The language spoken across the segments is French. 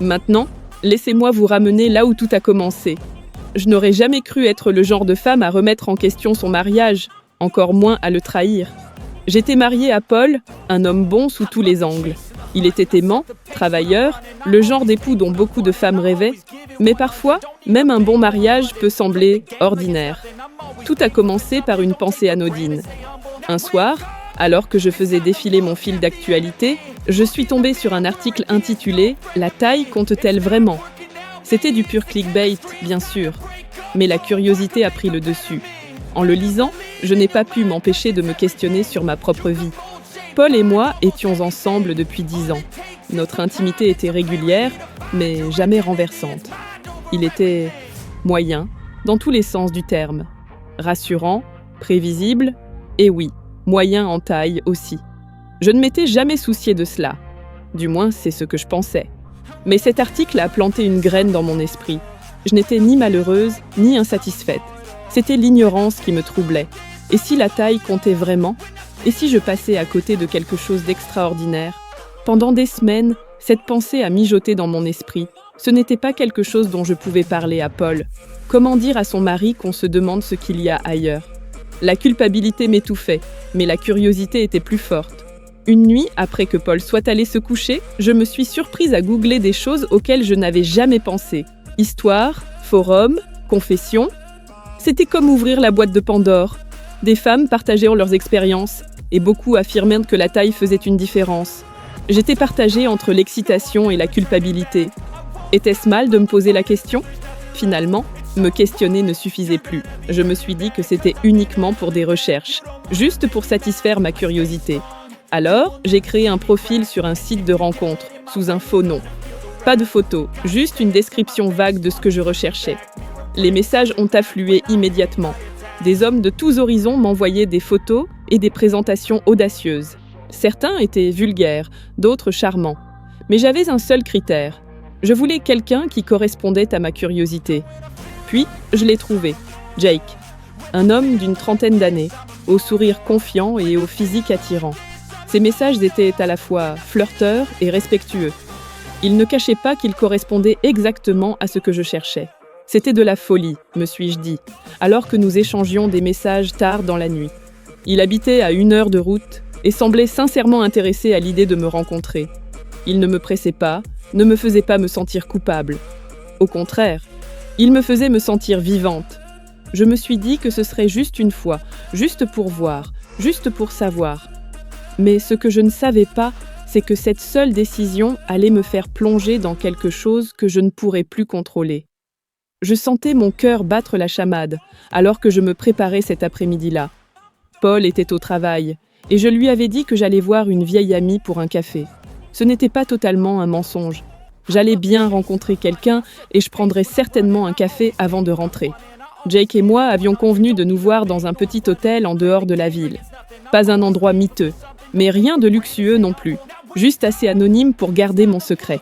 Maintenant, laissez-moi vous ramener là où tout a commencé. Je n'aurais jamais cru être le genre de femme à remettre en question son mariage, encore moins à le trahir. J'étais mariée à Paul, un homme bon sous tous les angles. Il était aimant, travailleur, le genre d'époux dont beaucoup de femmes rêvaient, mais parfois, même un bon mariage peut sembler ordinaire. Tout a commencé par une pensée anodine. Un soir, alors que je faisais défiler mon fil d'actualité, je suis tombée sur un article intitulé « La taille compte-t-elle vraiment ?» C'était du pur clickbait, bien sûr, mais la curiosité a pris le dessus. En le lisant, je n'ai pas pu m'empêcher de me questionner sur ma propre vie. Paul et moi étions ensemble depuis 10 ans. Notre intimité était régulière, mais jamais renversante. Il était moyen, dans tous les sens du terme. Rassurant, prévisible, et oui, moyen en taille aussi. Je ne m'étais jamais souciée de cela. Du moins, c'est ce que je pensais. Mais cet article a planté une graine dans mon esprit. Je n'étais ni malheureuse, ni insatisfaite. C'était l'ignorance qui me troublait. Et si la taille comptait vraiment ? Et si je passais à côté de quelque chose d'extraordinaire ? Pendant des semaines, cette pensée a mijoté dans mon esprit. Ce n'était pas quelque chose dont je pouvais parler à Paul. Comment dire à son mari qu'on se demande ce qu'il y a ailleurs ? La culpabilité m'étouffait, mais la curiosité était plus forte. Une nuit, après que Paul soit allé se coucher, je me suis surprise à googler des choses auxquelles je n'avais jamais pensé. Histoire, forum, confession. C'était comme ouvrir la boîte de Pandore. Des femmes partageaient leurs expériences, et beaucoup affirmaient que la taille faisait une différence. J'étais partagée entre l'excitation et la culpabilité. Était-ce mal de me poser la question ? Finalement, me questionner ne suffisait plus. Je me suis dit que c'était uniquement pour des recherches, juste pour satisfaire ma curiosité. Alors, j'ai créé un profil sur un site de rencontre, sous un faux nom. Pas de photos, juste une description vague de ce que je recherchais. Les messages ont afflué immédiatement. Des hommes de tous horizons m'envoyaient des photos et des présentations audacieuses. Certains étaient vulgaires, d'autres charmants. Mais j'avais un seul critère. Je voulais quelqu'un qui correspondait à ma curiosité. Puis, je l'ai trouvé, Jake. Un homme d'une trentaine d'années, au sourire confiant et au physique attirant. Ses messages étaient à la fois flirteurs et respectueux. Il ne cachait pas qu'il correspondait exactement à ce que je cherchais. C'était de la folie, me suis-je dit, alors que nous échangions des messages tard dans la nuit. Il habitait à 1 heure de route et semblait sincèrement intéressé à l'idée de me rencontrer. Il ne me pressait pas, ne me faisait pas me sentir coupable. Au contraire, il me faisait me sentir vivante. Je me suis dit que ce serait juste une fois, juste pour voir, juste pour savoir. Mais ce que je ne savais pas, c'est que cette seule décision allait me faire plonger dans quelque chose que je ne pourrais plus contrôler. Je sentais mon cœur battre la chamade, alors que je me préparais cet après-midi-là. Paul était au travail, et je lui avais dit que j'allais voir une vieille amie pour un café. Ce n'était pas totalement un mensonge. J'allais bien rencontrer quelqu'un, et je prendrais certainement un café avant de rentrer. Jake et moi avions convenu de nous voir dans un petit hôtel en dehors de la ville. Pas un endroit miteux, mais rien de luxueux non plus, juste assez anonyme pour garder mon secret.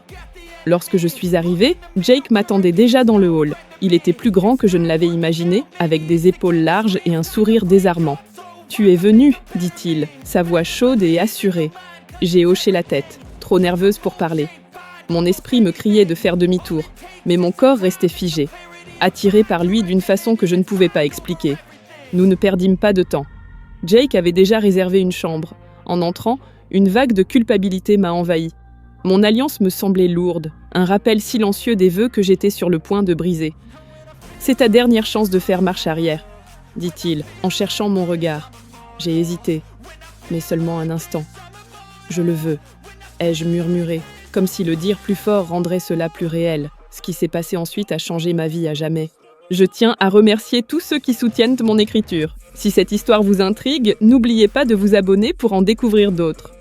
Lorsque je suis arrivée, Jake m'attendait déjà dans le hall. Il était plus grand que je ne l'avais imaginé, avec des épaules larges et un sourire désarmant. « Tu es venue », dit-il, sa voix chaude et assurée. J'ai hoché la tête, trop nerveuse pour parler. Mon esprit me criait de faire demi-tour, mais mon corps restait figé, attiré par lui d'une façon que je ne pouvais pas expliquer. Nous ne perdîmes pas de temps. Jake avait déjà réservé une chambre. En entrant, une vague de culpabilité m'a envahi. Mon alliance me semblait lourde, un rappel silencieux des vœux que j'étais sur le point de briser. « C'est ta dernière chance de faire marche arrière », dit-il, en cherchant mon regard. J'ai hésité, mais seulement un instant. « Je le veux », ai-je murmuré, comme si le dire plus fort rendrait cela plus réel. Ce qui s'est passé ensuite a changé ma vie à jamais. Je tiens à remercier tous ceux qui soutiennent mon écriture. Si cette histoire vous intrigue, n'oubliez pas de vous abonner pour en découvrir d'autres.